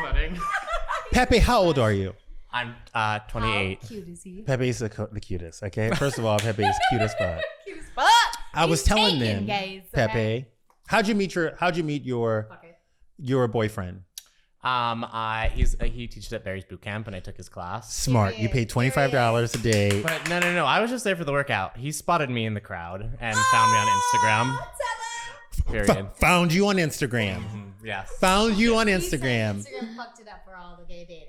sweating. Pepe, how old are you? I'm 28. How cute is he? Pepe's the cutest, okay? First of all, Pepe is cute as fuck. Cute as fuck. I was telling them, guys, Pepe, how'd you meet your boyfriend? He teaches at Barry's boot camp, and I took his class. Smart. You paid $25 a day. But no. I was just there for the workout. He spotted me in the crowd and found me on Instagram. Period. Found you on Instagram. Mm-hmm. Yes. Found you on Instagram. Instagram fucked it up for all the gay dating.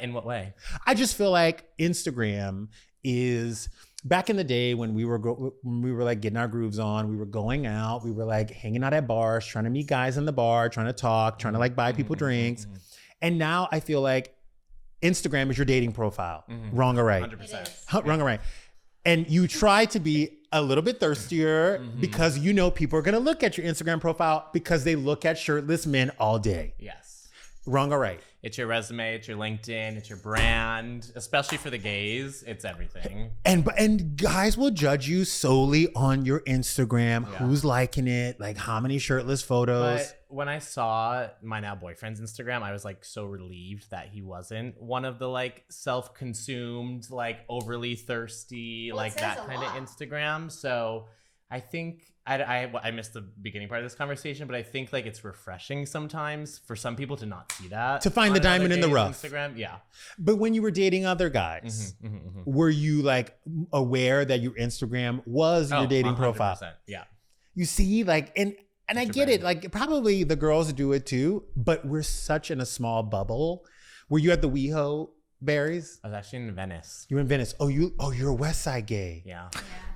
In what way? I just feel like Instagram is back in the day when we were like getting our grooves on, we were going out, we were like hanging out at bars, trying to meet guys in the bar, trying to talk, trying to like buy people drinks. And now I feel like Instagram is your dating profile. Wrong or right? 100%. Wrong or right? And you try to be a little bit thirstier because you know people are gonna look at your Instagram profile because they look at shirtless men all day. Yes. Wrong or right? It's your resume, it's your LinkedIn, it's your brand, especially for the gays, it's everything. And guys will judge you solely on your Instagram, who's liking it, like how many shirtless photos. But when I saw my now boyfriend's Instagram, I was like so relieved that he wasn't one of the like self-consumed, like overly thirsty, like that kind of Instagram. So I think I missed the beginning part of this conversation, but I think like it's refreshing sometimes for some people to not see that. To find the diamond in the rough. Instagram, yeah. But when you were dating other guys, were you like aware that your Instagram was your dating 100%, profile? Yeah. You see, like, and I get it. Like probably the girls do it too, but we're such in a small bubble. Were you at the WeHo Berries? I was actually in Venice. You were in Venice. You're a West Side gay. Yeah.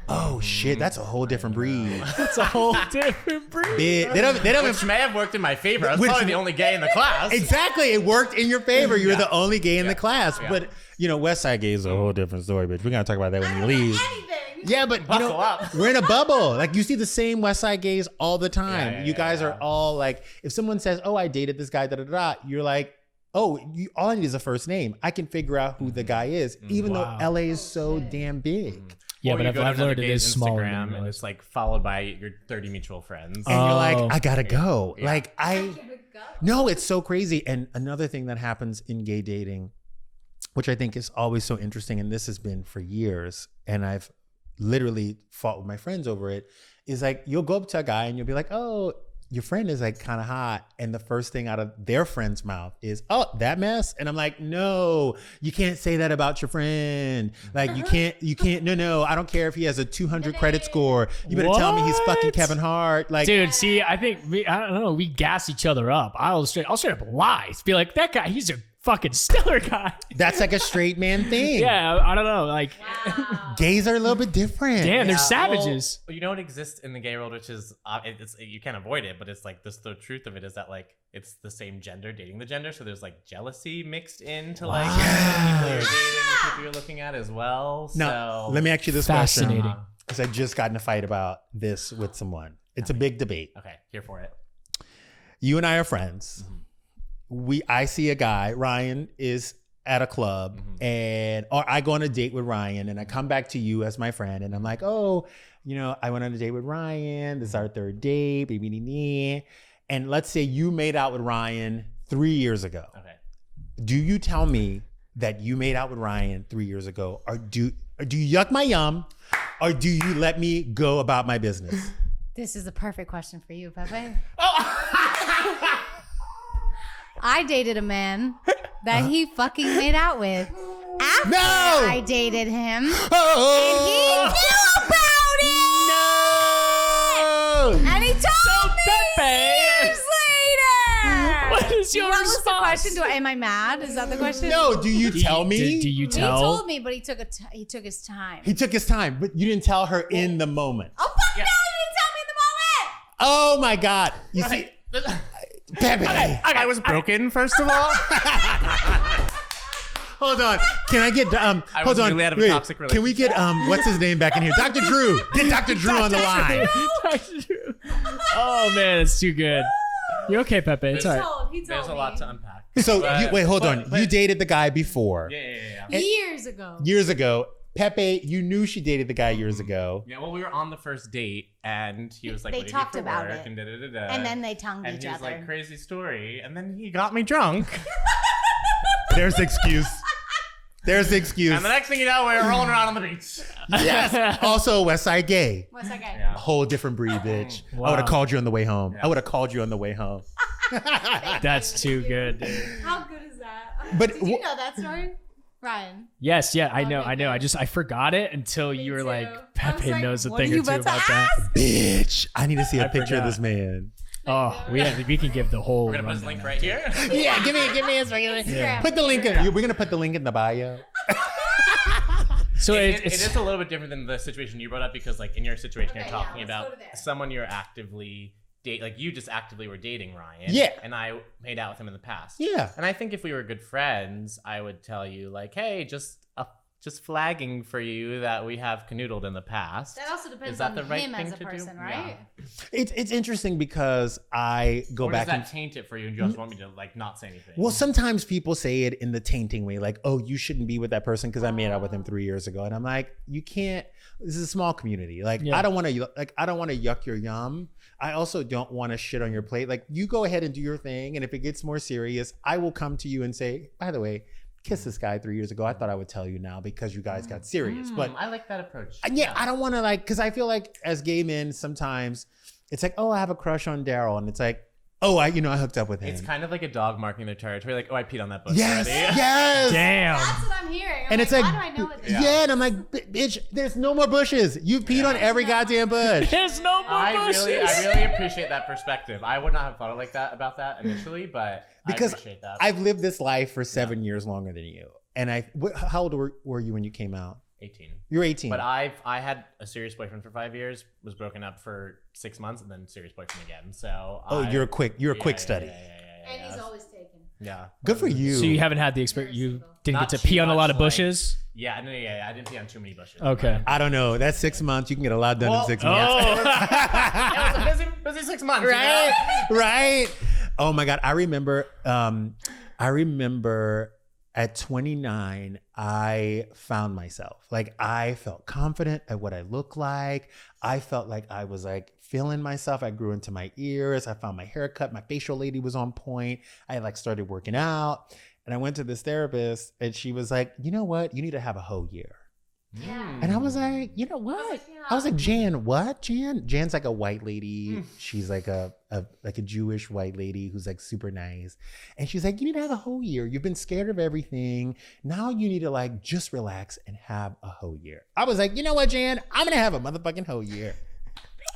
Oh shit, that's a whole different breed. That's a whole different breed. They don't Which may have worked in my favor. I was probably the only gay in the class. Exactly, it worked in your favor. You were the only gay in the class. Yeah. But you know, West Side gay is a whole different story. But we're gonna talk about that when you leave. Yeah, but you know, we're in a bubble. Like you see the same West Side gays all the time. You guys are all like, if someone says, "Oh, I dated this guy," you're like, "Oh, all I need is a first name. I can figure out who the guy is," even though LA is so damn big. Yeah, but I've learned it is smaller. And it's like followed by your 30 mutual friends. And you're like, I gotta go. Yeah. Like no, it's so crazy. And another thing that happens in gay dating, which I think is always so interesting, and this has been for years, and I've literally fought with my friends over it, is like you'll go up to a guy and you'll be like, "Oh, your friend is like kind of hot," and the first thing out of their friend's mouth is, "Oh, that mess." And I'm like, "No, you can't say that about your friend. Like you can't. No, I don't care if he has a 200 credit score. You better tell me he's fucking Kevin Hart." Like, dude, see, I think I don't know. We gas each other up. I'll straight up lie. Be like, that guy, he's a fucking stellar guy. That's like a straight man thing. Yeah, I don't know. Like, gays are a little bit different. Damn, they're savages. Well, you know what exists in the gay world, which is you can't avoid it, but it's like this. The truth of it is that like it's the same gender dating the gender, so there's like jealousy mixed into like people you're dating, the people you're looking at as well. Now, let me ask you this question, because I just got in a fight about this with someone. It's a big debate. Okay, here for it. You and I are friends. I see a guy, Ryan is at a club, or I go on a date with Ryan, and I come back to you as my friend, and I'm like, "Oh, you know, I went on a date with Ryan. This is our third date, baby." And let's say you made out with Ryan 3 years ago. Okay. Do you tell me that you made out with Ryan 3 years ago, or do you yuck my yum, or do you let me go about my business? This is the perfect question for you, Pepe. I dated a man that he fucking made out with after I dated him. And he knew about it! No! And he told me years later! What is your response? What was the question? Am I mad? Is that the question? No, do you tell me? Do you tell? He told me, but he took his time. He took his time, but you didn't tell her in the moment. Oh, fuck no, he didn't tell me in the moment! Oh my God. You see... Pepe. I was broken, first of all. Hold on. Can I get hold on. Really out of a toxic relationship. Can we get what's his name back in here? Dr. Drew. Get Dr. Drew on the line. Dr. Drew. Oh man, it's too good. You're okay, Pepe. It's all right. There's a lot to unpack. So wait, hold on. You dated the guy before. Yeah. Years ago. Years ago. Pepe, you knew she dated the guy years ago. Yeah, well, we were on the first date, and he was like, They what do you talked do for about work? it. And da-da-da-da. And then they tongued and each he was other. like, crazy story. And then he got me drunk. There's the excuse. There's the excuse. And the next thing you know, we were rolling around on the beach. Yes. Also, West Side Gay. What's that guy? Yeah. A whole different breed, bitch. Wow. I would have called you on the way home. Yeah. I would have called you on the way home. That's too good, dude. How good is that? But Did you know that story? Ryan. Yes, yeah, I know. Okay. I forgot it until you were too. like, I was Pepe like, knows a what thing are or you two about to about that. ask? bitch, I need to see a I picture of forgot. this man. Oh, we can give the whole. We're going to put his rundown link now. right here. Yeah, give me his Instagram. Put the link in. We're gonna put the link in the bio. So It it's is a little bit different than the situation you brought up because, like, in your situation, Okay, you're yeah, talking let's go about to there. someone you're actively like you just actively were dating Ryan. Yeah. And I made out with him in the past. Yeah. And I think if we were good friends, I would tell you like, hey, just flagging for you that we have canoodled in the past. That also depends Is that on the right him thing as a to do? person, Yeah. right? It's interesting because I go Or back does and that taint it for you and you just want me to like not say anything? well, sometimes people say it in the tainting way, like, "Oh, you shouldn't be with that person because I made out with him 3 years ago," and I'm like, "You can't. This is a small community. Like, Yeah. I don't want to yuck your yum. I also don't want to shit on your plate. Like, you go ahead and do your thing, and if it gets more serious, I will come to you and say, by the way, kissed this guy 3 years ago. I thought I would tell you now because you guys got serious, but." I like that approach. Yeah, I don't want to like, because I feel like as gay men, sometimes it's like, oh, I have a crush on Daryl, and it's like, oh, I hooked up with him. It's kind of like a dog marking their territory. Like, oh, I peed on that bush yes, already. yes. damn. That's what I'm hearing. I'm And it's like, why do I know it? yeah. And I'm like, bitch, there's no more bushes. You've peed on every goddamn bush. There's no more I bushes. really appreciate that perspective. I would not have thought like that about that initially, but Because I appreciate that. I've lived this life for 7 years longer than you. And how old were you when you came out? 18. You're 18. But I had a serious boyfriend for 5 years, was broken up for 6 months, and then serious boyfriend again. So you're a quick study. And he's always taken. Yeah. Good for you. So you haven't had the experience. You didn't Not get to pee too on a lot much, of bushes. Yeah, no, yeah, I didn't pee on too many bushes. Okay. I don't know. That's 6 months. You can get a lot done Well, in 6 months. Oh. It was a busy 6 months. Right? Right? Oh my God. I remember at 29, I found myself. Like, I felt confident at what I looked like. I felt like I was like feeling myself. I grew into my ears. I found my haircut. My facial lady was on point. I like started working out. And I went to this therapist and she was like, you know what? You need to have a whole year. Yeah. And I was like, you know what? I was like, Jan, what? Jan's like a white lady. She's like a Jewish white lady who's like super nice. And she's like, you need to have a whole year. You've been scared of everything. Now you need to like just relax and have a whole year. I was like, you know what, Jan? I'm gonna have a motherfucking whole year.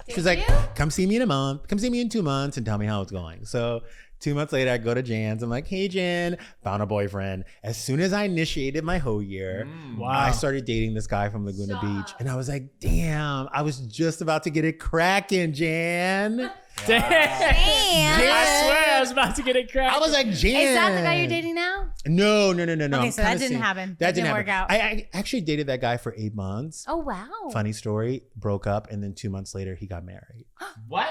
She's like, come see me in a month. Come see me in 2 months and tell me how it's going. So 2 months later, I go to Jan's. I'm like, hey, Jan, found a boyfriend. As soon as I initiated my whole year, Wow. I started dating this guy from Laguna Beach. And I was like, damn, I was just about to get it cracking, Jan. Damn. Damn. I swear I was about to get it cracked. I was like, Jan. Is that the guy you're dating now? No. Okay, I'm so that kinda didn't seeing- happen. That didn't work happen. out. I actually dated that guy for 8 months. Oh, wow. Funny story, broke up. And then 2 months later, he got married. What?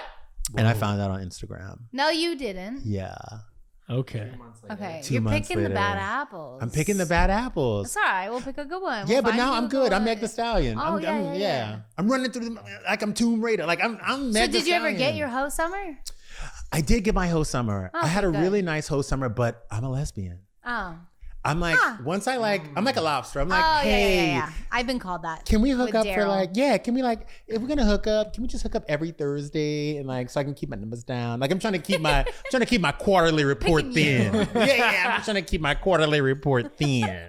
And I found that on Instagram. No, you didn't. Yeah. Okay. 2 months later. Okay, 2 you're months picking the later. bad apples. I'm picking the bad apples. It's all right. We'll pick a good one. Yeah, We'll but find now you I'm a good. I'm one. Meg the Stallion. Oh, I'm, yeah. I'm running through them like I'm Tomb Raider. Like I'm So Meg the did you ever get Stallion. your hoe summer? I did get my host summer. Oh, I had a good. really nice host summer, but I'm a lesbian. Oh. I'm like, once I like, I'm like a lobster. I'm like, Oh, hey, yeah. I've been called that. can we hook with up for Daryl. like, yeah, can we like, if we're gonna hook up, can we just hook up every Thursday and like, so I can keep my numbers down? Like I'm trying to keep my quarterly report Picking thin. Yeah, I'm trying to keep my quarterly report thin.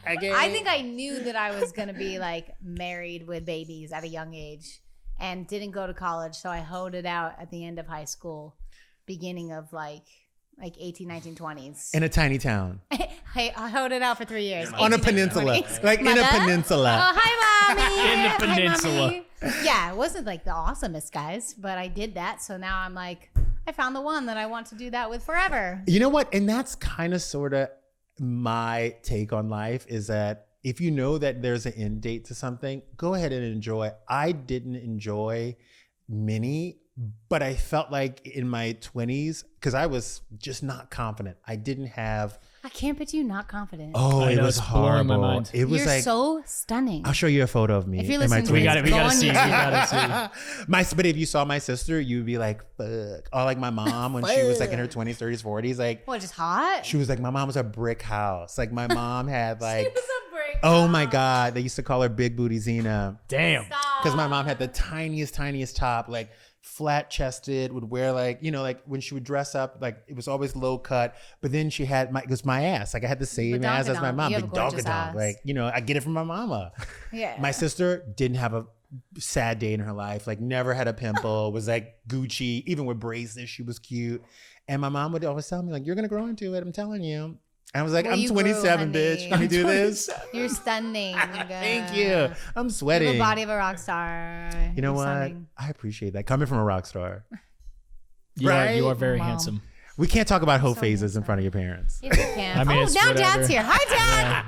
Okay? I think I knew that I was going to be like married with babies at a young age and didn't go to college. So I hoed it out at the end of high school, beginning of like 18, 19, 20s. in a tiny town. Hey, I hoed it out for 3 years. On a 18, 19, peninsula. 20s. Like in a Mother? peninsula. Oh, hi, mommy. In the Hi, peninsula. mommy. Yeah, it wasn't like the awesomest guys, but I did that. So now I'm like, I found the one that I want to do that with forever. You know what? And that's kind of sort of my take on life is that if you know that there's an end date to something, go ahead and enjoy. I didn't enjoy many But I felt like in my 20s, because I was just not confident. I didn't have. I can't picture you not confident. Oh, I it know, was it's blowing my horrible. mind. It was You're like so stunning. I'll show you a photo of me. If you're in my listening to 20s. We gotta Go on see. We YouTube. gotta see. But if you saw my sister, you would be like, fuck. Or like my mom when she was like in her 20s, 30s, 40s, like What, just hot? she was like, my mom was a brick house. Like my mom had like, She was a brick oh my house. God, they used to call her Big Booty Zena. Damn. Because my mom had the tiniest top, like flat chested, would wear like, you know, like when she would dress up, like it was always low cut. But then she had it was my ass. Like I had the same ass as my Badonkadonk. mom, You have big a gorgeous donkadonk. ass. Like, you know, I get it from my mama. Yeah. My sister didn't have a sad day in her life, like never had a pimple, was like Gucci, even with braces, she was cute. And my mom would always tell me, like, you're gonna grow into it, I'm telling you. And I was like, Well, I'm you 27, grew, bitch. honey. Can we do this? You're stunning. Thank you. I'm You sweating. have the body of a rock star. You know You're what? stunning. I appreciate that. Coming from a rock star. You Right? are very Mom. handsome. We can't talk about hoe So phases in handsome. front of your parents. Yes, you can. I mean, oh, it's now whatever. Dad's here. Hi, Dad.